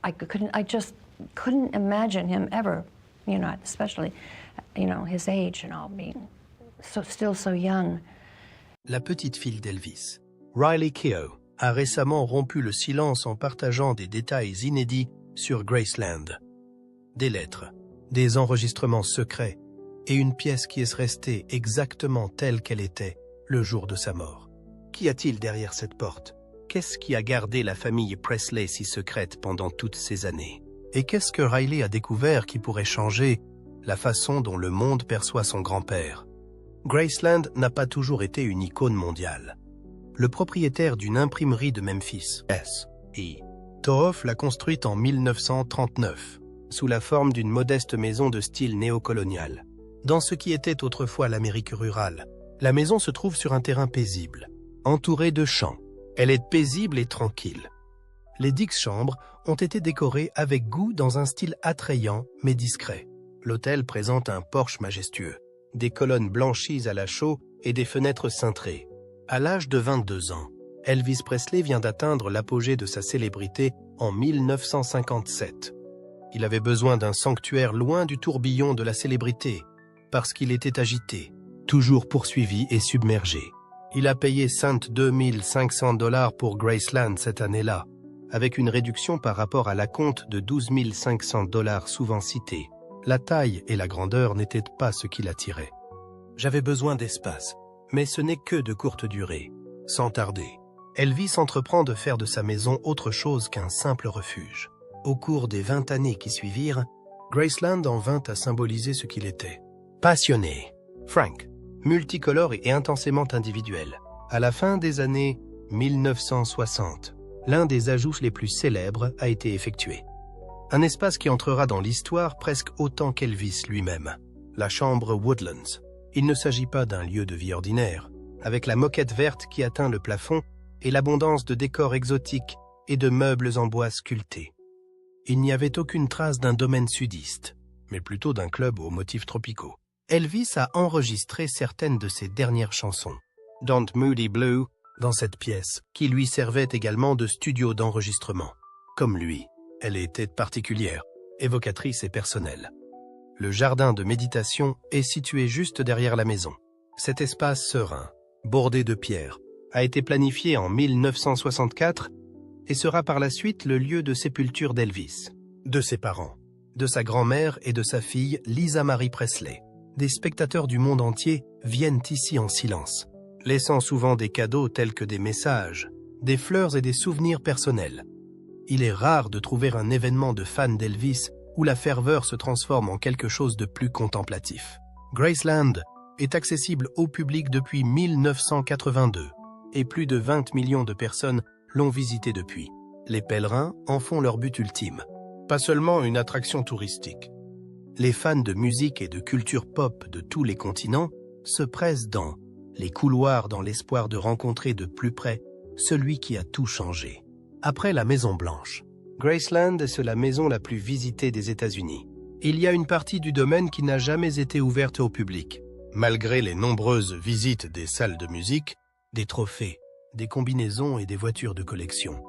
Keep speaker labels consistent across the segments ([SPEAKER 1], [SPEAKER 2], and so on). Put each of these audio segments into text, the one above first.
[SPEAKER 1] I just couldn't imagine him ever, especially, his age and all, being still so young.
[SPEAKER 2] La petite fille d'Elvis, Riley Keough, a récemment rompu le silence en partageant des détails inédits sur Graceland. Des lettres, des enregistrements secrets et une pièce qui est restée exactement telle qu'elle était le jour de sa mort. Qu'y a-t-il derrière cette porte? Qu'est-ce qui a gardé la famille Presley si secrète pendant toutes ces années? Et qu'est-ce que Riley a découvert qui pourrait changer la façon dont le monde perçoit son grand-père? Graceland n'a pas toujours été une icône mondiale. Le propriétaire d'une imprimerie de Memphis, S.E. Tohoff, l'a construite en 1939, sous la forme d'une modeste maison de style néocolonial. Dans ce qui était autrefois l'Amérique rurale, la maison se trouve sur un terrain paisible, entourée de champs. Elle est paisible et tranquille. Les 10 chambres ont été décorées avec goût dans un style attrayant mais discret. L'hôtel présente un porche majestueux, des colonnes blanchies à la chaux et des fenêtres cintrées. À l'âge de 22 ans, Elvis Presley vient d'atteindre l'apogée de sa célébrité en 1957. Il avait besoin d'un sanctuaire loin du tourbillon de la célébrité, parce qu'il était agité, toujours poursuivi et submergé. Il a payé 52 500 $ pour Graceland cette année-là, avec une réduction par rapport à l'acompte de 12 500 $ souvent cité. La taille et la grandeur n'étaient pas ce qui l'attirait. J'avais besoin d'espace, mais ce n'est que de courte durée. Sans tarder, Elvis entreprend de faire de sa maison autre chose qu'un simple refuge. Au cours des 20 années qui suivirent, Graceland en vint à symboliser ce qu'il était. Passionné, frank, multicolore et intensément individuel. À la fin des années 1960, l'un des ajouts les plus célèbres a été effectué. Un espace qui entrera dans l'histoire presque autant qu'Elvis lui-même, la chambre Woodlands. Il ne s'agit pas d'un lieu de vie ordinaire, avec la moquette verte qui atteint le plafond et l'abondance de décors exotiques et de meubles en bois sculptés. Il n'y avait aucune trace d'un domaine sudiste, mais plutôt d'un club aux motifs tropicaux. Elvis a enregistré certaines de ses dernières chansons, Don't Moody Blue, dans cette pièce, qui lui servait également de studio d'enregistrement. Comme lui, elle était particulière, évocatrice et personnelle. Le jardin de méditation est situé juste derrière la maison. Cet espace serein, bordé de pierres, a été planifié en 1964 et sera par la suite le lieu de sépulture d'Elvis, de ses parents, de sa grand-mère et de sa fille Lisa Marie Presley. Des spectateurs du monde entier viennent ici en silence, laissant souvent des cadeaux tels que des messages, des fleurs et des souvenirs personnels. Il est rare de trouver un événement de fans d'Elvis où la ferveur se transforme en quelque chose de plus contemplatif. Graceland est accessible au public depuis 1982 et plus de 20 millions de personnes l'ont visité depuis. Les pèlerins en font leur but ultime, pas seulement une attraction touristique. Les fans de musique et de culture pop de tous les continents se pressent dans les couloirs dans l'espoir de rencontrer de plus près celui qui a tout changé. Après la Maison Blanche, Graceland est la maison la plus visitée des États-Unis. Il y a une partie du domaine qui n'a jamais été ouverte au public. Malgré les nombreuses visites des salles de musique, des trophées, des combinaisons et des voitures de collection.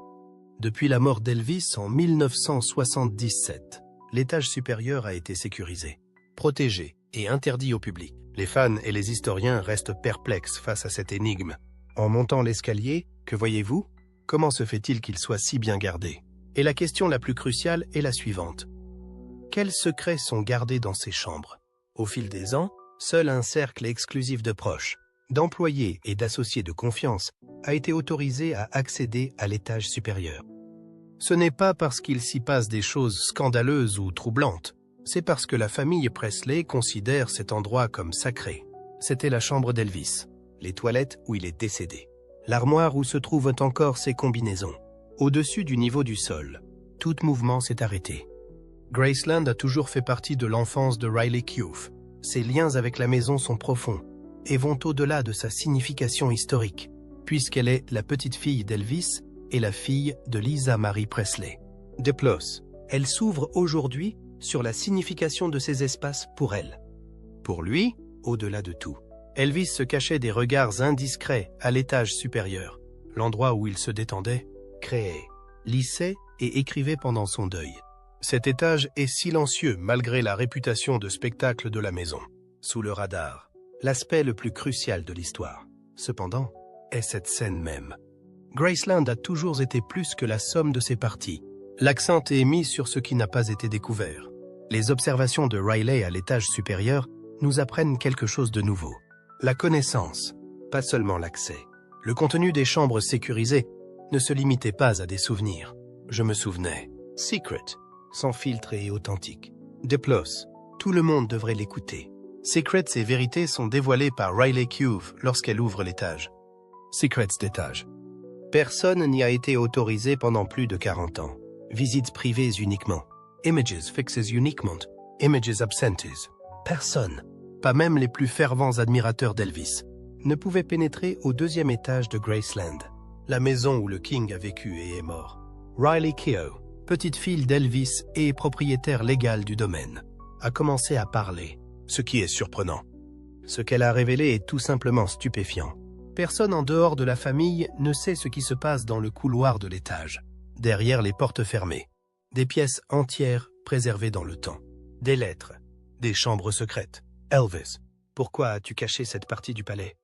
[SPEAKER 2] Depuis la mort d'Elvis en 1977, l'étage supérieur a été sécurisé, protégé et interdit au public. Les fans et les historiens restent perplexes face à cette énigme. En montant l'escalier, que voyez-vous? Comment se fait-il qu'il soit si bien gardé? Et la question la plus cruciale est la suivante. Quels secrets sont gardés dans ces chambres? Au fil des ans, seul un cercle exclusif de proches, d'employés et d'associés de confiance a été autorisé à accéder à l'étage supérieur. Ce n'est pas parce qu'il s'y passe des choses scandaleuses ou troublantes, c'est parce que la famille Presley considère cet endroit comme sacré. C'était la chambre d'Elvis, les toilettes où il est décédé, l'armoire où se trouvent encore ses combinaisons. Au-dessus du niveau du sol, tout mouvement s'est arrêté. Graceland a toujours fait partie de l'enfance de Riley Keough. Ses liens avec la maison sont profonds et vont au-delà de sa signification historique, puisqu'elle est la petite-fille d'Elvis et la fille de Lisa Marie Presley. De plus, elle s'ouvre aujourd'hui sur la signification de ces espaces pour elle. Pour lui, au-delà de tout, Elvis se cachait des regards indiscrets à l'étage supérieur, l'endroit où il se détendait, créait lissait et écrivait pendant son deuil. Cet étage est silencieux malgré la réputation de spectacle de la maison. Sous le radar, l'aspect le plus crucial de l'histoire, cependant, est cette scène même. Graceland a toujours été plus que la somme de ses parties. L'accent est mis sur ce qui n'a pas été découvert. Les observations de Riley à l'étage supérieur nous apprennent quelque chose de nouveau. La connaissance, pas seulement l'accès. Le contenu des chambres sécurisées ne se limitait pas à des souvenirs. Je me souvenais. Secret, sans filtre et authentique. Deplos, tout le monde devrait l'écouter. Secrets et vérités sont dévoilées par Riley Keough lorsqu'elle ouvre l'étage. Secrets d'étage. Personne n'y a été autorisé pendant plus de 40 ans. Visites privées uniquement. Images fixes uniquement. Images absentes. Personne, pas même les plus fervents admirateurs d'Elvis, ne pouvait pénétrer au 2e étage de Graceland, la maison où le King a vécu et est mort. Riley Keough, petite fille d'Elvis et propriétaire légale du domaine, a commencé à parler, ce qui est surprenant. Ce qu'elle a révélé est tout simplement stupéfiant. Personne en dehors de la famille ne sait ce qui se passe dans le couloir de l'étage, derrière les portes fermées. Des pièces entières préservées dans le temps. Des lettres, des chambres secrètes. Elvis, pourquoi as-tu caché cette partie du palais?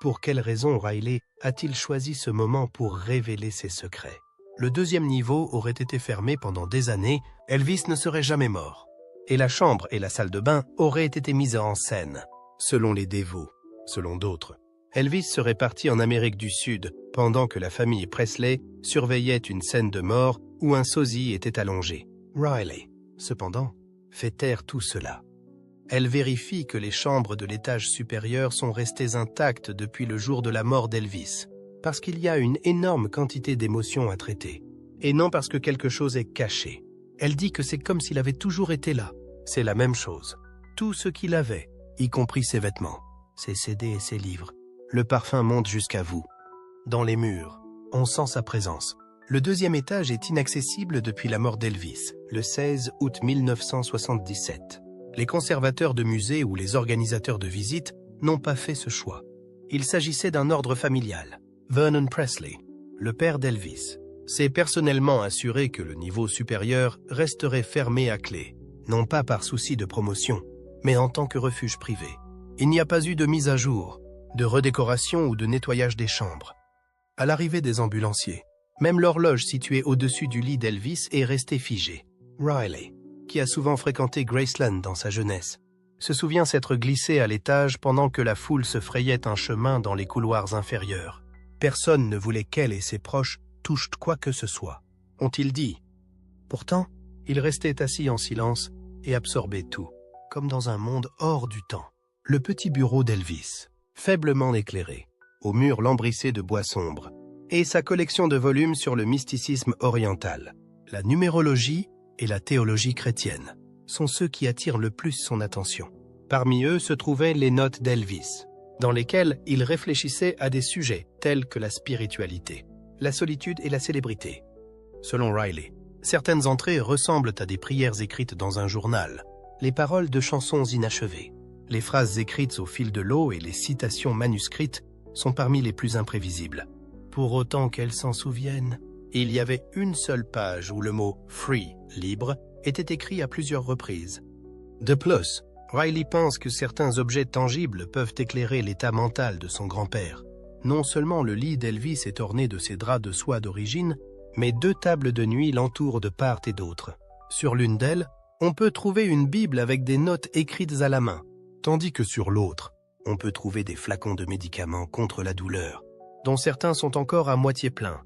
[SPEAKER 2] Pour quelle raison Riley a-t-il choisi ce moment pour révéler ses secrets? Le 2e niveau aurait été fermé pendant des années, Elvis ne serait jamais mort. Et la chambre et la salle de bain auraient été mises en scène, selon les dévots, selon d'autres. Elvis serait parti en Amérique du Sud pendant que la famille Presley surveillait une scène de mort où un sosie était allongé. Riley, cependant, fait taire tout cela. Elle vérifie que les chambres de l'étage supérieur sont restées intactes depuis le jour de la mort d'Elvis, parce qu'il y a une énorme quantité d'émotions à traiter, et non parce que quelque chose est caché. Elle dit que c'est comme s'il avait toujours été là. C'est la même chose. Tout ce qu'il avait, y compris ses vêtements, ses CD et ses livres. Le parfum monte jusqu'à vous. Dans les murs, on sent sa présence. Le 2e étage est inaccessible depuis la mort d'Elvis, le 16 août 1977. Les conservateurs de musées ou les organisateurs de visites n'ont pas fait ce choix. Il s'agissait d'un ordre familial. Vernon Presley, le père d'Elvis, s'est personnellement assuré que le niveau supérieur resterait fermé à clé, non pas par souci de promotion, mais en tant que refuge privé. Il n'y a pas eu de mise à jour, de redécoration ou de nettoyage des chambres. À l'arrivée des ambulanciers, même l'horloge située au-dessus du lit d'Elvis est restée figée. Riley, qui a souvent fréquenté Graceland dans sa jeunesse, se souvient s'être glissé à l'étage pendant que la foule se frayait un chemin dans les couloirs inférieurs. Personne ne voulait qu'elle et ses proches touchent quoi que ce soit, ont-ils dit. Pourtant, ils restaient assis en silence et absorbaient tout, comme dans un monde hors du temps. Le petit bureau d'Elvis, faiblement éclairé, aux murs lambrissés de bois sombre, et sa collection de volumes sur le mysticisme oriental, la numérologie et la théologie chrétienne, sont ceux qui attirent le plus son attention. Parmi eux se trouvaient les notes d'Elvis, dans lesquelles il réfléchissait à des sujets tels que la spiritualité, la solitude et la célébrité. Selon Riley, certaines entrées ressemblent à des prières écrites dans un journal, les paroles de chansons inachevées. Les phrases écrites au fil de l'eau et les citations manuscrites sont parmi les plus imprévisibles. Pour autant qu'elle s'en souvienne, il y avait une seule page où le mot « free » libre était écrit à plusieurs reprises. De plus, Riley pense que certains objets tangibles peuvent éclairer l'état mental de son grand-père. Non seulement le lit d'Elvis est orné de ses draps de soie d'origine, mais 2 tables de nuit l'entourent de part et d'autre. Sur l'une d'elles, on peut trouver une Bible avec des notes écrites à la main, tandis que sur l'autre, on peut trouver des flacons de médicaments contre la douleur, dont certains sont encore à moitié pleins.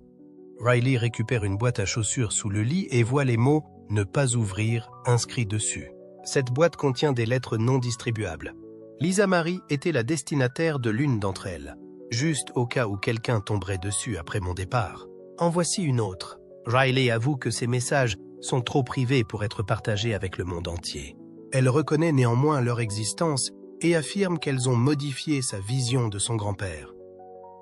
[SPEAKER 2] Riley récupère une boîte à chaussures sous le lit et voit les mots « Ne pas ouvrir » inscrits dessus. Cette boîte contient des lettres non distribuables. Lisa Marie était la destinataire de l'une d'entre elles, juste au cas où quelqu'un tomberait dessus après mon départ. En voici une autre. Riley avoue que ces messages sont trop privés pour être partagés avec le monde entier. Elle reconnaît néanmoins leur existence et affirme qu'elles ont modifié sa vision de son grand-père.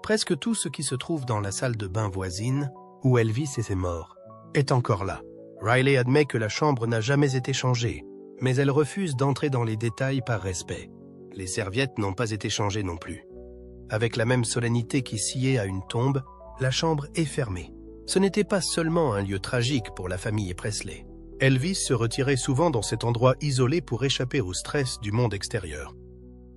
[SPEAKER 2] Presque tout ce qui se trouve dans la salle de bain voisine, où Elvis était mort, est encore là. Riley admet que la chambre n'a jamais été changée, mais elle refuse d'entrer dans les détails par respect. Les serviettes n'ont pas été changées non plus. Avec la même solennité qui sied à une tombe, la chambre est fermée. Ce n'était pas seulement un lieu tragique pour la famille Presley. Elvis se retirait souvent dans cet endroit isolé pour échapper au stress du monde extérieur.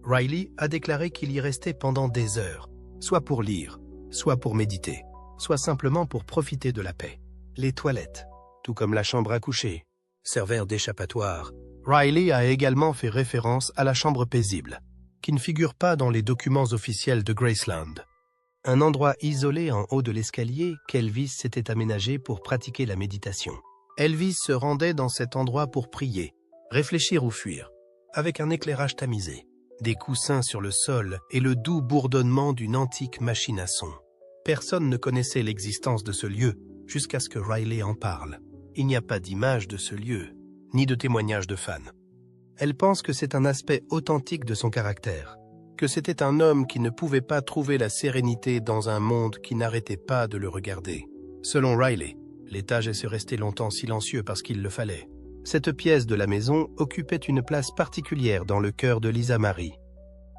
[SPEAKER 2] Riley a déclaré qu'il y restait pendant des heures, soit pour lire, soit pour méditer, soit simplement pour profiter de la paix. Les toilettes, tout comme la chambre à coucher, servèrent d'échappatoire. Riley a également fait référence à la chambre paisible, qui ne figure pas dans les documents officiels de Graceland. Un endroit isolé en haut de l'escalier qu'Elvis s'était aménagé pour pratiquer la méditation. Elvis se rendait dans cet endroit pour prier, réfléchir ou fuir, avec un éclairage tamisé, des coussins sur le sol et le doux bourdonnement d'une antique machine à son. Personne ne connaissait l'existence de ce lieu jusqu'à ce que Riley en parle. Il n'y a pas d'image de ce lieu, ni de témoignages de fans. Elle pense que c'est un aspect authentique de son caractère, que c'était un homme qui ne pouvait pas trouver la sérénité dans un monde qui n'arrêtait pas de le regarder. Selon Riley, l'étage est resté longtemps silencieux parce qu'il le fallait. Cette pièce de la maison occupait une place particulière dans le cœur de Lisa Marie.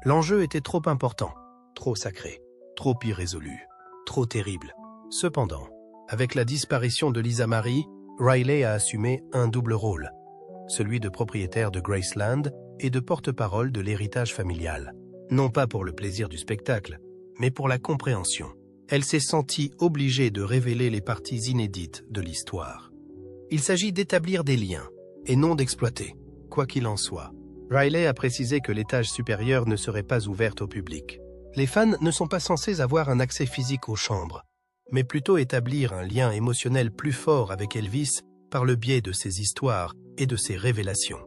[SPEAKER 2] L'enjeu était trop important, trop sacré, trop irrésolu, trop terrible. Cependant, avec la disparition de Lisa Marie, Riley a assumé un double rôle, celui de propriétaire de Graceland et de porte-parole de l'héritage familial. Non pas pour le plaisir du spectacle, mais pour la compréhension. Elle s'est sentie obligée de révéler les parties inédites de l'histoire. Il s'agit d'établir des liens, et non d'exploiter, quoi qu'il en soit. Riley a précisé que l'étage supérieur ne serait pas ouvert au public. Les fans ne sont pas censés avoir un accès physique aux chambres, mais plutôt établir un lien émotionnel plus fort avec Elvis par le biais de ses histoires et de ses révélations.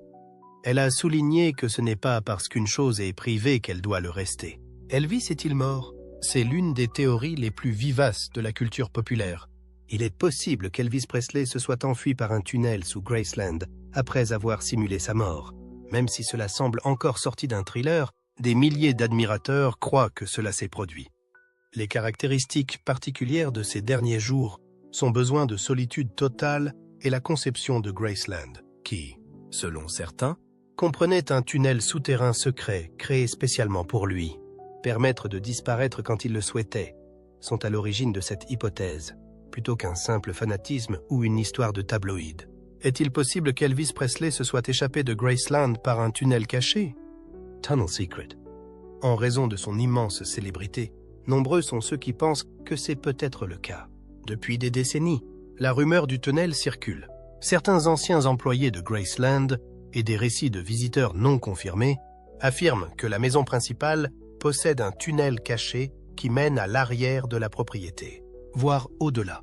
[SPEAKER 2] Elle a souligné que ce n'est pas parce qu'une chose est privée qu'elle doit le rester. Elvis est-il mort? C'est l'une des théories les plus vivaces de la culture populaire. Il est possible qu'Elvis Presley se soit enfui par un tunnel sous Graceland après avoir simulé sa mort. Même si cela semble encore sorti d'un thriller, des milliers d'admirateurs croient que cela s'est produit. Les caractéristiques particulières de ces derniers jours, son besoin de solitude totale et la conception de Graceland, qui, selon certains, comprenait un tunnel souterrain secret créé spécialement pour lui. Permettre de disparaître quand il le souhaitait, sont à l'origine de cette hypothèse, plutôt qu'un simple fanatisme ou une histoire de tabloïd. Est-il possible qu'Elvis Presley se soit échappé de Graceland par un tunnel caché? Tunnel Secret. En raison de son immense célébrité, nombreux sont ceux qui pensent que c'est peut-être le cas. Depuis des décennies, la rumeur du tunnel circule. Certains anciens employés de Graceland et des récits de visiteurs non confirmés affirment que la maison principale possède un tunnel caché qui mène à l'arrière de la propriété, voire au-delà.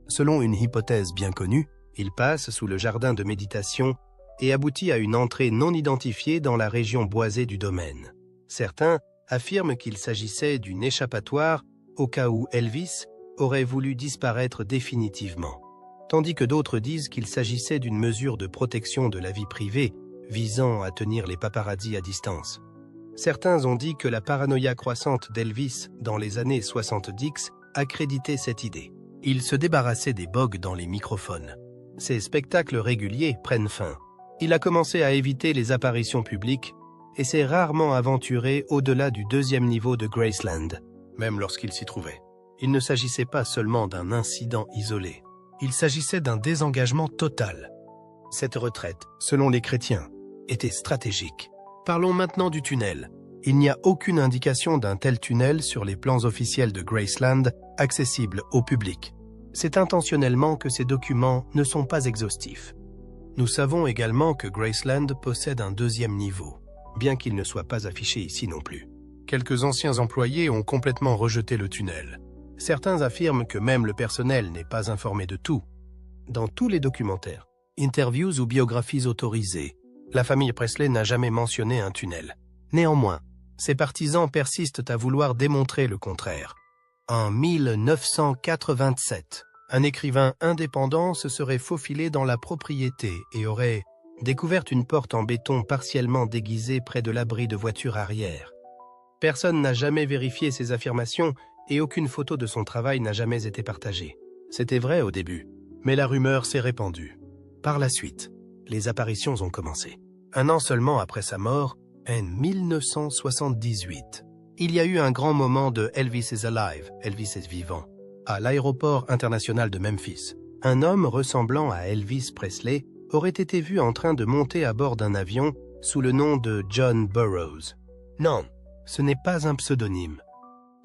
[SPEAKER 2] Selon une hypothèse bien connue, il passe sous le jardin de méditation et aboutit à une entrée non identifiée dans la région boisée du domaine. Certains affirment qu'il s'agissait d'une échappatoire au cas où Elvis aurait voulu disparaître définitivement, tandis que d'autres disent qu'il s'agissait d'une mesure de protection de la vie privée visant à tenir les paparazzis à distance. Certains ont dit que la paranoïa croissante d'Elvis dans les années 70 accréditait cette idée. Il se débarrassait des bogs dans les microphones. Ses spectacles réguliers prennent fin. Il a commencé à éviter les apparitions publiques et s'est rarement aventuré au-delà du 2e niveau de Graceland, même lorsqu'il s'y trouvait. Il ne s'agissait pas seulement d'un incident isolé. Il s'agissait d'un désengagement total. Cette retraite, selon les chrétiens, était stratégique. Parlons maintenant du tunnel. Il n'y a aucune indication d'un tel tunnel sur les plans officiels de Graceland accessible au public. C'est intentionnellement que ces documents ne sont pas exhaustifs. Nous savons également que Graceland possède un 2e niveau, bien qu'il ne soit pas affiché ici non plus. Quelques anciens employés ont complètement rejeté le tunnel. Certains affirment que même le personnel n'est pas informé de tout. Dans tous les documentaires, interviews ou biographies autorisées, la famille Presley n'a jamais mentionné un tunnel. Néanmoins, ses partisans persistent à vouloir démontrer le contraire. En 1987, un écrivain indépendant se serait faufilé dans la propriété et aurait découvert une porte en béton partiellement déguisée près de l'abri de voiture arrière. Personne n'a jamais vérifié ces affirmations et aucune photo de son travail n'a jamais été partagée. C'était vrai au début, mais la rumeur s'est répandue. Par la suite, les apparitions ont commencé. Un an seulement après sa mort, en 1978, il y a eu un grand moment de Elvis is alive, Elvis est vivant. à l'aéroport international de Memphis. Un homme ressemblant à Elvis Presley aurait été vu en train de monter à bord d'un avion sous le nom de John Burroughs. Non, ce n'est pas un pseudonyme.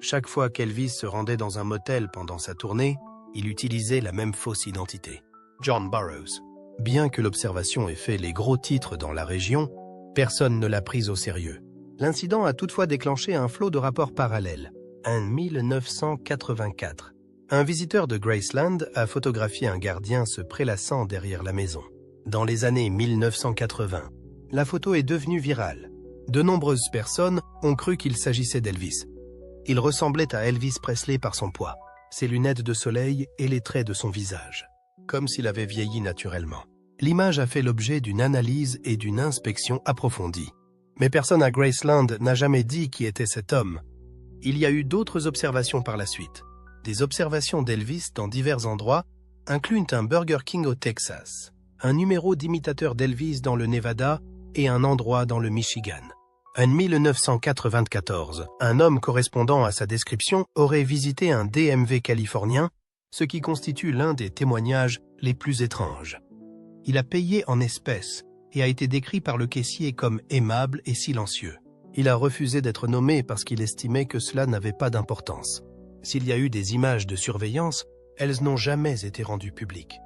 [SPEAKER 2] Chaque fois qu'Elvis se rendait dans un motel pendant sa tournée, il utilisait la même fausse identité, John Burroughs. Bien que l'observation ait fait les gros titres dans la région, personne ne l'a prise au sérieux. L'incident a toutefois déclenché un flot de rapports parallèles. En 1984, un visiteur de Graceland a photographié un gardien se prélassant derrière la maison. Dans les années 1980, la photo est devenue virale. De nombreuses personnes ont cru qu'il s'agissait d'Elvis. Il ressemblait à Elvis Presley par son poids, ses lunettes de soleil et les traits de son visage, comme s'il avait vieilli naturellement. L'image a fait l'objet d'une analyse et d'une inspection approfondie. Mais personne à Graceland n'a jamais dit qui était cet homme. Il y a eu d'autres observations par la suite. Des observations d'Elvis dans divers endroits incluent un Burger King au Texas, un numéro d'imitateur d'Elvis dans le Nevada et un endroit dans le Michigan. En 1994, un homme correspondant à sa description aurait visité un DMV californien, ce qui constitue l'un des témoignages les plus étranges. Il a payé en espèces et a été décrit par le caissier comme aimable et silencieux. Il a refusé d'être nommé parce qu'il estimait que cela n'avait pas d'importance. S'il y a eu des images de surveillance, elles n'ont jamais été rendues publiques.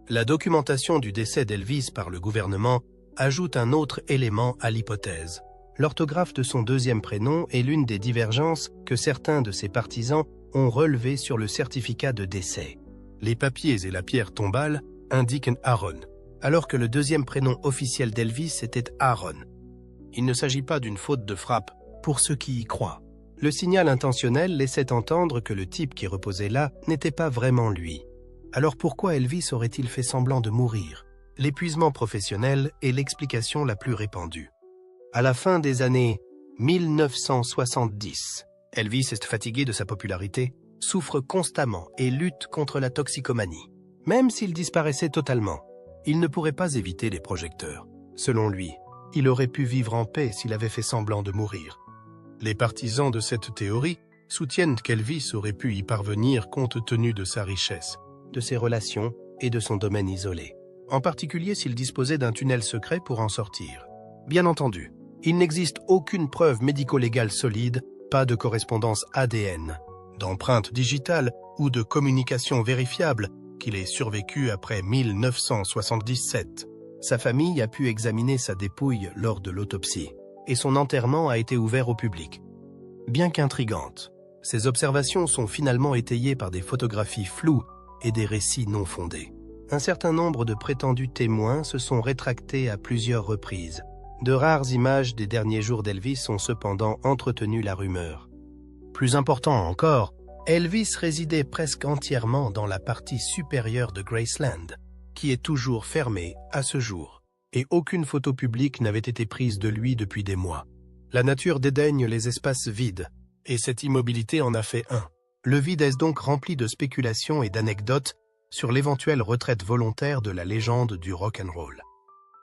[SPEAKER 2] La documentation du décès d'Elvis par le gouvernement ajoute un autre élément à l'hypothèse. L'orthographe de son deuxième prénom est l'une des divergences que certains de ses partisans ont relevées sur le certificat de décès. Les papiers et la pierre tombale indiquent Aaron, alors que le deuxième prénom officiel d'Elvis était Aaron. Il ne s'agit pas d'une faute de frappe pour ceux qui y croient. Le signal intentionnel laissait entendre que le type qui reposait là n'était pas vraiment lui. Alors pourquoi Elvis aurait-il fait semblant de mourir? L'épuisement professionnel est l'explication la plus répandue. À la fin des années 1970, Elvis est fatigué de sa popularité, souffre constamment et lutte contre la toxicomanie. Même s'il disparaissait totalement, il ne pourrait pas éviter les projecteurs. Selon lui, il aurait pu vivre en paix s'il avait fait semblant de mourir. Les partisans de cette théorie soutiennent qu'Elvis aurait pu y parvenir compte tenu de sa richesse, de ses relations et de son domaine isolé, en particulier s'il disposait d'un tunnel secret pour en sortir. Bien entendu, il n'existe aucune preuve médico-légale solide, pas de correspondance ADN, d'empreinte digitale ou de communication vérifiable qu'il ait survécu après 1977. Sa famille a pu examiner sa dépouille lors de l'autopsie, et son enterrement a été ouvert au public. Bien qu'intrigantes, ces observations sont finalement étayées par des photographies floues et des récits non fondés. Un certain nombre de prétendus témoins se sont rétractés à plusieurs reprises. De rares images des derniers jours d'Elvis ont cependant entretenu la rumeur. Plus important encore, Elvis résidait presque entièrement dans la partie supérieure de Graceland, qui est toujours fermée à ce jour, et aucune photo publique n'avait été prise de lui depuis des mois. La nature dédaigne les espaces vides, et cette immobilité en a fait un. Le vide est donc rempli de spéculations et d'anecdotes sur l'éventuelle retraite volontaire de la légende du rock'n'roll.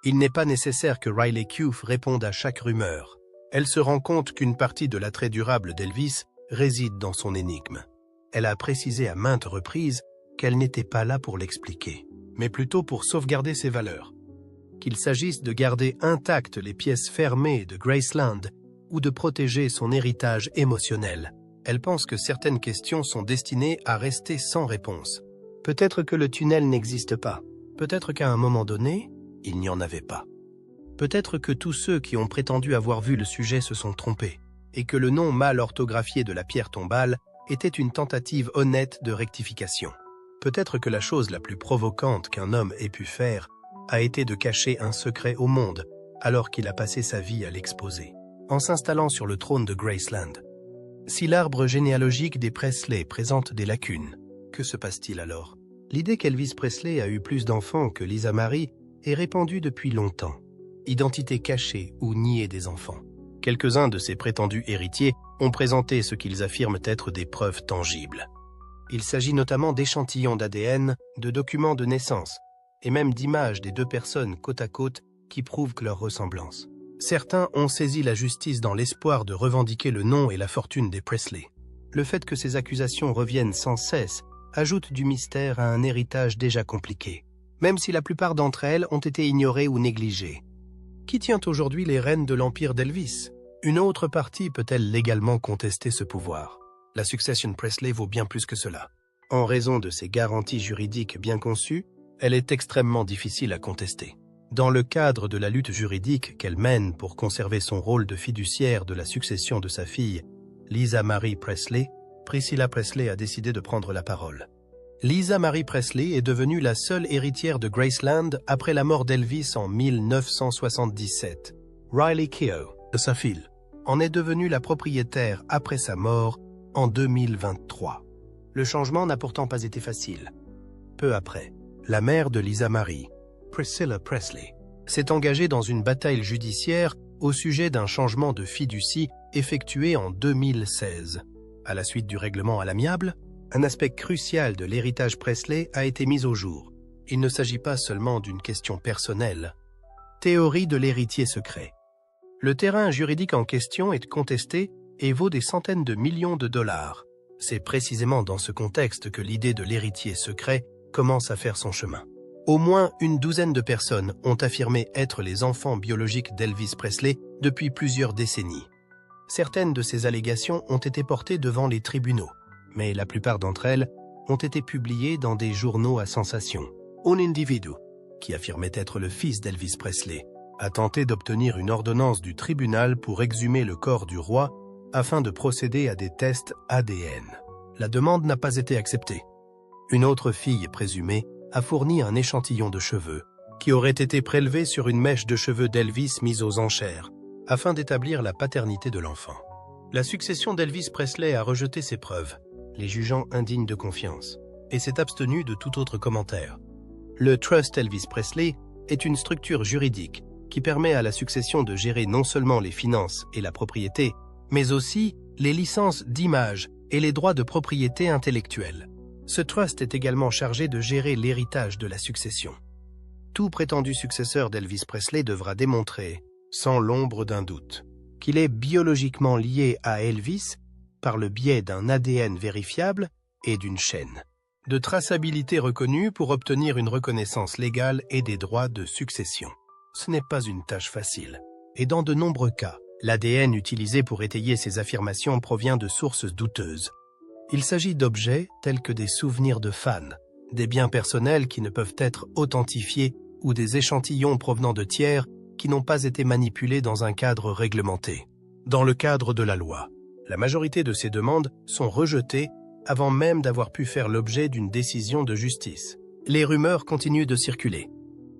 [SPEAKER 2] Il n'est pas nécessaire que Riley Keough réponde à chaque rumeur. Elle se rend compte qu'une partie de l'attrait durable d'Elvis réside dans son énigme. Elle a précisé à maintes reprises qu'elle n'était pas là pour l'expliquer, mais plutôt pour sauvegarder ses valeurs. Qu'il s'agisse de garder intactes les pièces fermées de Graceland ou de protéger son héritage émotionnel, elle pense que certaines questions sont destinées à rester sans réponse. Peut-être que le tunnel n'existe pas. Peut-être qu'à un moment donné, il n'y en avait pas. Peut-être que tous ceux qui ont prétendu avoir vu le sujet se sont trompés, et que le nom mal orthographié de la pierre tombale était une tentative honnête de rectification. Peut-être que la chose la plus provocante qu'un homme ait pu faire a été de cacher un secret au monde, alors qu'il a passé sa vie à l'exposer, en s'installant sur le trône de Graceland. Si l'arbre généalogique des Presley présente des lacunes, que se passe-t-il alors? L'idée qu'Elvis Presley a eu plus d'enfants que Lisa Marie est répandue depuis longtemps. Identité cachée ou niée des enfants. Quelques-uns de ces prétendus héritiers ont présenté ce qu'ils affirment être des preuves tangibles. Il s'agit notamment d'échantillons d'ADN, de documents de naissance, et même d'images des deux personnes côte à côte qui prouvent leur ressemblance. Certains ont saisi la justice dans l'espoir de revendiquer le nom et la fortune des Presley. Le fait que ces accusations reviennent sans cesse ajoutent du mystère à un héritage déjà compliqué, même si la plupart d'entre elles ont été ignorées ou négligées. Qui tient aujourd'hui les rênes de l'empire d'Elvis? Une autre partie peut-elle légalement contester ce pouvoir? La succession Presley vaut bien plus que cela. En raison de ses garanties juridiques bien conçues, elle est extrêmement difficile à contester. Dans le cadre de la lutte juridique qu'elle mène pour conserver son rôle de fiduciaire de la succession de sa fille, Lisa Marie Presley, Priscilla Presley a décidé de prendre la parole. Lisa Marie Presley est devenue la seule héritière de Graceland après la mort d'Elvis en 1977. Riley Keough, de sa fille, en est devenue la propriétaire après sa mort en 2023. Le changement n'a pourtant pas été facile. Peu après, la mère de Lisa Marie, Priscilla Presley, s'est engagée dans une bataille judiciaire au sujet d'un changement de fiducie effectué en 2016. À la suite du règlement à l'amiable, un aspect crucial de l'héritage Presley a été mis au jour. Il ne s'agit pas seulement d'une question personnelle. Théorie de l'héritier secret. Le terrain juridique en question est contesté et vaut des centaines de millions de dollars. C'est précisément dans ce contexte que l'idée de l'héritier secret commence à faire son chemin. Au moins une douzaine de personnes ont affirmé être les enfants biologiques d'Elvis Presley depuis plusieurs décennies. Certaines de ces allégations ont été portées devant les tribunaux, mais la plupart d'entre elles ont été publiées dans des journaux à sensation. Un individu, qui affirmait être le fils d'Elvis Presley, a tenté d'obtenir une ordonnance du tribunal pour exhumer le corps du roi afin de procéder à des tests ADN. La demande n'a pas été acceptée. Une autre fille présumée a fourni un échantillon de cheveux qui aurait été prélevé sur une mèche de cheveux d'Elvis mise aux enchères afin d'établir la paternité de l'enfant. La succession d'Elvis Presley a rejeté ces preuves, les jugeant indignes de confiance, et s'est abstenue de tout autre commentaire. Le Trust Elvis Presley est une structure juridique qui permet à la succession de gérer non seulement les finances et la propriété, mais aussi les licences d'image et les droits de propriété intellectuelle. Ce trust est également chargé de gérer l'héritage de la succession. Tout prétendu successeur d'Elvis Presley devra démontrer, sans l'ombre d'un doute, qu'il est biologiquement lié à Elvis par le biais d'un ADN vérifiable et d'une chaîne de traçabilité reconnue pour obtenir une reconnaissance légale et des droits de succession. Ce n'est pas une tâche facile, et dans de nombreux cas, l'ADN utilisé pour étayer ces affirmations provient de sources douteuses. Il s'agit d'objets tels que des souvenirs de fans, des biens personnels qui ne peuvent être authentifiés ou des échantillons provenant de tiers qui n'ont pas été manipulés dans un cadre réglementé. Dans le cadre de la loi, la majorité de ces demandes sont rejetées avant même d'avoir pu faire l'objet d'une décision de justice. Les rumeurs continuent de circuler.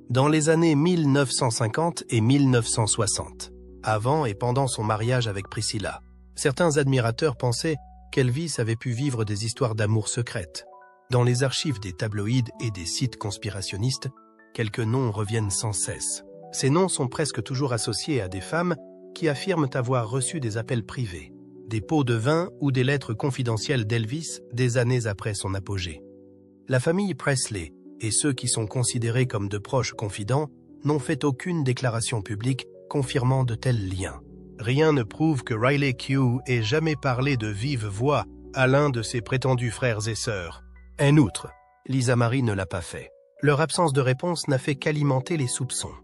[SPEAKER 2] Dans les années 1950 et 1960, avant et pendant son mariage avec Priscilla, certains admirateurs pensaient qu'Elvis avait pu vivre des histoires d'amour secrètes. Dans les archives des tabloïds et des sites conspirationnistes, quelques noms reviennent sans cesse. Ces noms sont presque toujours associés à des femmes qui affirment avoir reçu des appels privés, des pots de vin ou des lettres confidentielles d'Elvis des années après son apogée. La famille Presley et ceux qui sont considérés comme de proches confidents n'ont fait aucune déclaration publique confirmant de tels liens. Rien ne prouve que Riley Keough ait jamais parlé de vive voix à l'un de ses prétendus frères et sœurs. En outre, Lisa Marie ne l'a pas fait. Leur absence de réponse n'a fait qu'alimenter les soupçons.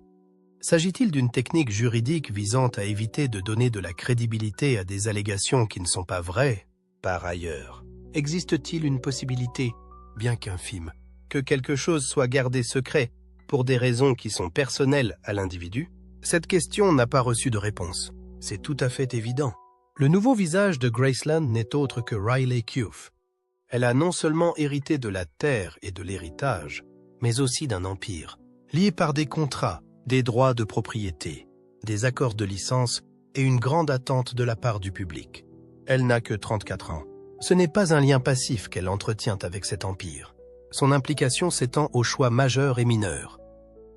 [SPEAKER 2] S'agit-il d'une technique juridique visant à éviter de donner de la crédibilité à des allégations qui ne sont pas vraies? Par ailleurs, existe-t-il une possibilité, bien qu'infime, que quelque chose soit gardé secret pour des raisons qui sont personnelles à l'individu? Cette question n'a pas reçu de réponse. C'est tout à fait évident. Le nouveau visage de Graceland n'est autre que Riley Keough. Elle a non seulement hérité de la terre et de l'héritage, mais aussi d'un empire, lié par des contrats, des droits de propriété, des accords de licence et une grande attente de la part du public. Elle n'a que 34 ans. Ce n'est pas un lien passif qu'elle entretient avec cet empire. Son implication s'étend aux choix majeurs et mineurs.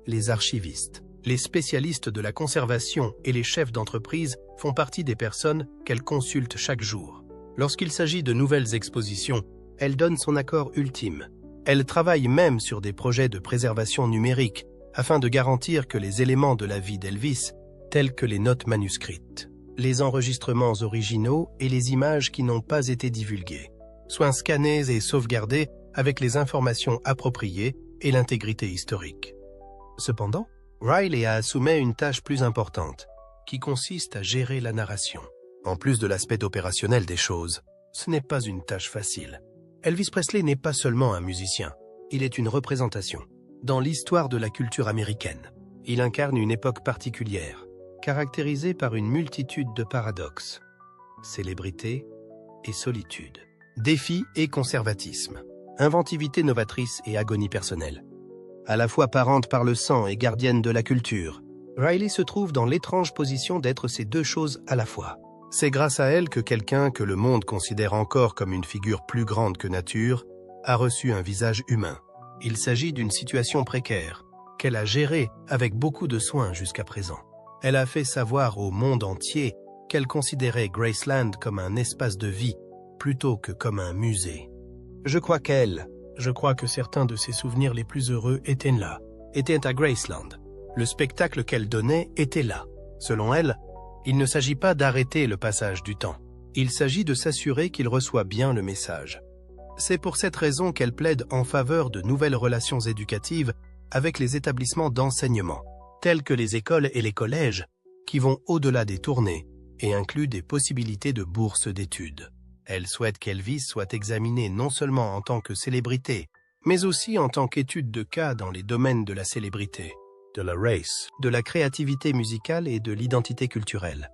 [SPEAKER 2] Les archivistes, les spécialistes de la conservation et les chefs d'entreprise font partie des personnes qu'elle consulte chaque jour. Lorsqu'il s'agit de nouvelles expositions, elle donne son accord ultime. Elle travaille même sur des projets de préservation numérique afin de garantir que les éléments de la vie d'Elvis, tels que les notes manuscrites, les enregistrements originaux et les images qui n'ont pas été divulguées, soient scannés et sauvegardés avec les informations appropriées et l'intégrité historique. Cependant, Riley a assumé une tâche plus importante, qui consiste à gérer la narration. En plus de l'aspect opérationnel des choses, ce n'est pas une tâche facile. Elvis Presley n'est pas seulement un musicien, il est une représentation. Dans l'histoire de la culture américaine, il incarne une époque particulière, caractérisée par une multitude de paradoxes. Célébrité et solitude. Défi et conservatisme. Inventivité novatrice et agonie personnelle. À la fois parente par le sang et gardienne de la culture, Riley se trouve dans l'étrange position d'être ces deux choses à la fois. C'est grâce à elle que quelqu'un que le monde considère encore comme une figure plus grande que nature a reçu un visage humain. Il s'agit d'une situation précaire, qu'elle a gérée avec beaucoup de soin jusqu'à présent. Elle a fait savoir au monde entier qu'elle considérait Graceland comme un espace de vie plutôt que comme un musée. Je crois que certains de ses souvenirs les plus heureux étaient à Graceland. Le spectacle qu'elle donnait était là. Selon elle, il ne s'agit pas d'arrêter le passage du temps. Il s'agit de s'assurer qu'il reçoit bien le message. C'est pour cette raison qu'elle plaide en faveur de nouvelles relations éducatives avec les établissements d'enseignement, tels que les écoles et les collèges, qui vont au-delà des tournées et incluent des possibilités de bourses d'études. Elle souhaite qu'Elvis soit examiné non seulement en tant que célébrité, mais aussi en tant qu'étude de cas dans les domaines de la célébrité, de la race, de la créativité musicale et de l'identité culturelle.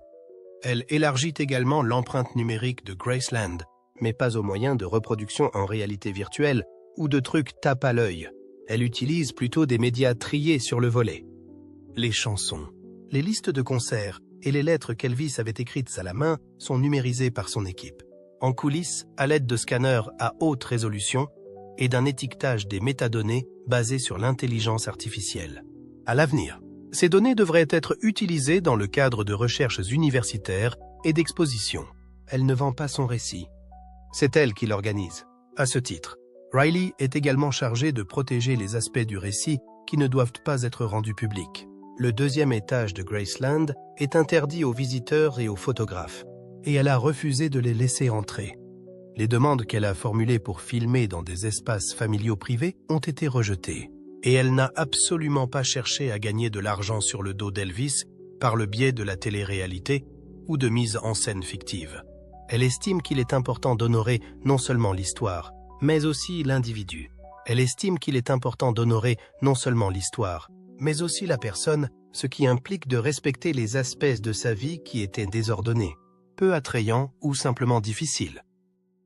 [SPEAKER 2] Elle élargit également l'empreinte numérique de Graceland, mais pas au moyen de reproduction en réalité virtuelle ou de trucs tape à l'œil. Elle utilise plutôt des médias triés sur le volet. Les chansons, les listes de concerts et les lettres qu'Elvis avait écrites à la main sont numérisées par son équipe. En coulisses, à l'aide de scanners à haute résolution et d'un étiquetage des métadonnées basées sur l'intelligence artificielle. À l'avenir, ces données devraient être utilisées dans le cadre de recherches universitaires et d'expositions. Elle ne vend pas son récit. C'est elle qui l'organise. À ce titre, Riley est également chargée de protéger les aspects du récit qui ne doivent pas être rendus publics. Le deuxième étage de Graceland est interdit aux visiteurs et aux photographes, et elle a refusé de les laisser entrer. Les demandes qu'elle a formulées pour filmer dans des espaces familiaux privés ont été rejetées. Et elle n'a absolument pas cherché à gagner de l'argent sur le dos d'Elvis par le biais de la télé-réalité ou de mise en scène fictive. Elle estime qu'il est important d'honorer non seulement l'histoire, mais aussi l'individu. Elle estime qu'il est important d'honorer non seulement l'histoire, mais aussi la personne, ce qui implique de respecter les aspects de sa vie qui étaient désordonnés, peu attrayants ou simplement difficiles.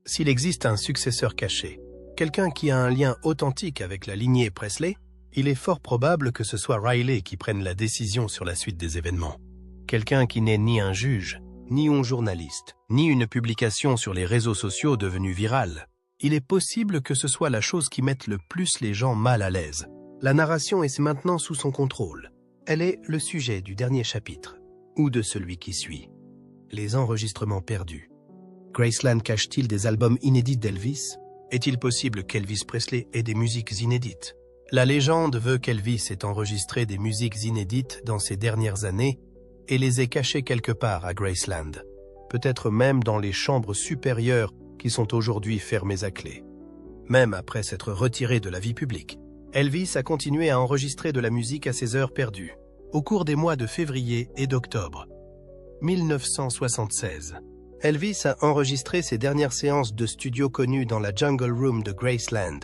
[SPEAKER 2] S'il existe un successeur caché, quelqu'un qui a un lien authentique avec la lignée Presley, il est fort probable que ce soit Riley qui prenne la décision sur la suite des événements. Quelqu'un qui n'est ni un juge, ni un journaliste, ni une publication sur les réseaux sociaux devenue virale. Il est possible que ce soit la chose qui mette le plus les gens mal à l'aise. La narration est maintenant sous son contrôle. Elle est le sujet du dernier chapitre, ou de celui qui suit. Les enregistrements perdus. Graceland cache-t-il des albums inédits d'Elvis? Est-il possible qu'Elvis Presley ait des musiques inédites? La légende veut qu'Elvis ait enregistré des musiques inédites dans ces dernières années et les ait cachées quelque part à Graceland, peut-être même dans les chambres supérieures qui sont aujourd'hui fermées à clé. Même après s'être retiré de la vie publique, Elvis a continué à enregistrer de la musique à ses heures perdues, au cours des mois de février et d'octobre. 1976. Elvis a enregistré ses dernières séances de studio connues dans la Jungle Room de Graceland.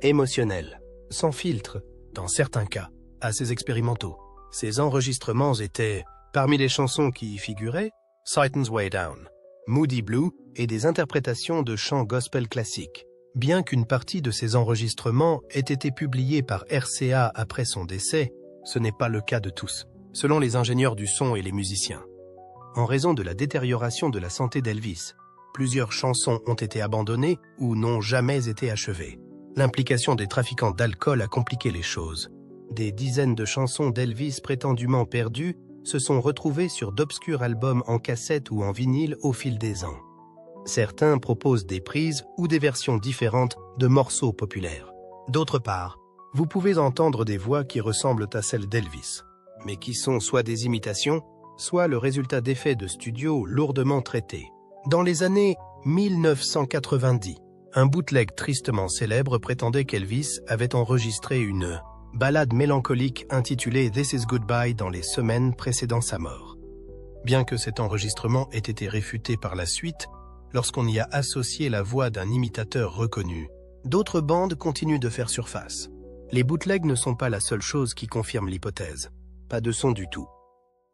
[SPEAKER 2] Émotionnel, sans filtre, dans certains cas, assez expérimentaux. Ces enregistrements étaient, parmi les chansons qui y figuraient, Satan's Way Down, Moody Blue et des interprétations de chants gospel classiques. Bien qu'une partie de ces enregistrements ait été publiée par RCA après son décès, ce n'est pas le cas de tous, selon les ingénieurs du son et les musiciens. En raison de la détérioration de la santé d'Elvis, plusieurs chansons ont été abandonnées ou n'ont jamais été achevées. L'implication des trafiquants d'alcool a compliqué les choses. Des dizaines de chansons d'Elvis prétendument perdues se sont retrouvées sur d'obscurs albums en cassette ou en vinyle au fil des ans. Certains proposent des prises ou des versions différentes de morceaux populaires. D'autre part, vous pouvez entendre des voix qui ressemblent à celles d'Elvis, mais qui sont soit des imitations, soit le résultat d'effets de studio lourdement traités. Dans les années 1990, Un bootleg tristement célèbre prétendait qu'Elvis avait enregistré une ballade mélancolique intitulée This is Goodbye dans les semaines précédant sa mort. Bien que cet enregistrement ait été réfuté par la suite, lorsqu'on y a associé la voix d'un imitateur reconnu, d'autres bandes continuent de faire surface. Les bootlegs ne sont pas la seule chose qui confirme l'hypothèse. Pas de son du tout.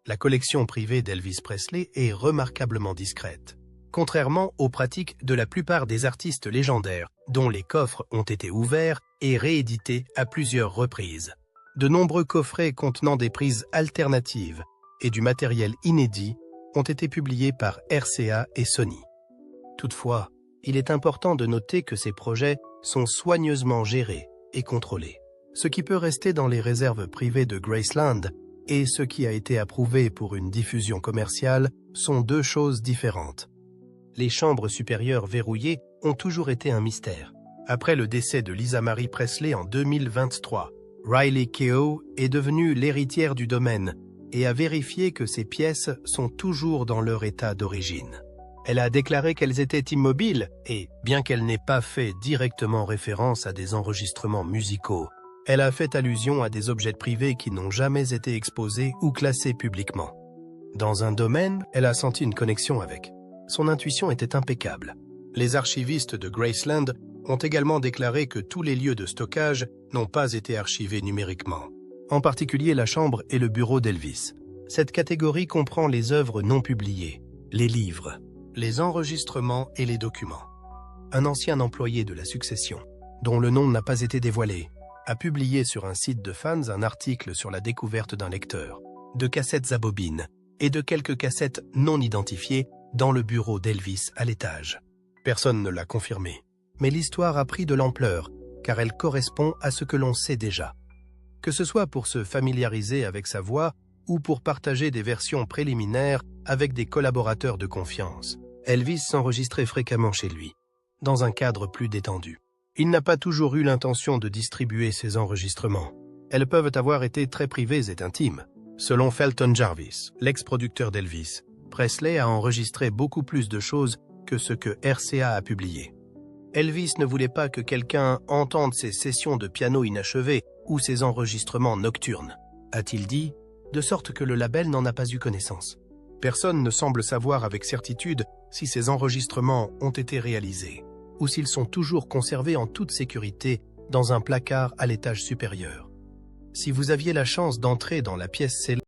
[SPEAKER 2] La collection privée d'Elvis Presley est remarquablement discrète, contrairement aux pratiques de la plupart des artistes légendaires, dont les coffres ont été ouverts et réédités à plusieurs reprises. De nombreux coffrets contenant des prises alternatives et du matériel inédit ont été publiés par RCA et Sony. Toutefois, il est important de noter que ces projets sont soigneusement gérés et contrôlés. Ce qui peut rester dans les réserves privées de Graceland et ce qui a été approuvé pour une diffusion commerciale sont deux choses différentes. Les chambres supérieures verrouillées ont toujours été un mystère. Après le décès de Lisa Marie Presley en 2023, Riley Keough est devenue l'héritière du domaine et a vérifié que ces pièces sont toujours dans leur état d'origine. Elle a déclaré qu'elles étaient immobiles et, bien qu'elle n'ait pas fait directement référence à des enregistrements musicaux, elle a fait allusion à des objets privés qui n'ont jamais été exposés ou classés publiquement. Dans un domaine, elle a senti une connexion avec. Son intuition était impeccable. Les archivistes de Graceland ont également déclaré que tous les lieux de stockage n'ont pas été archivés numériquement, en particulier la chambre et le bureau d'Elvis. Cette catégorie comprend les œuvres non publiées, les livres, les enregistrements et les documents. Un ancien employé de la succession, dont le nom n'a pas été dévoilé, a publié sur un site de fans un article sur la découverte d'un lecteur, de cassettes à bobines et de quelques cassettes non identifiées dans le bureau d'Elvis à l'étage. Personne ne l'a confirmé, mais l'histoire a pris de l'ampleur car elle correspond à ce que l'on sait déjà. Que ce soit pour se familiariser avec sa voix ou pour partager des versions préliminaires avec des collaborateurs de confiance, Elvis s'enregistrait fréquemment chez lui, dans un cadre plus détendu. Il n'a pas toujours eu l'intention de distribuer ses enregistrements. Elles peuvent avoir été très privées et intimes. Selon Felton Jarvis, l'ex-producteur d'Elvis, Presley a enregistré beaucoup plus de choses que ce que RCA a publié. Elvis ne voulait pas que quelqu'un entende ses sessions de piano inachevées ou ses enregistrements nocturnes, a-t-il dit, de sorte que le label n'en a pas eu connaissance. Personne ne semble savoir avec certitude si ces enregistrements ont été réalisés ou s'ils sont toujours conservés en toute sécurité dans un placard à l'étage supérieur. Si vous aviez la chance d'entrer dans la pièce célèbre,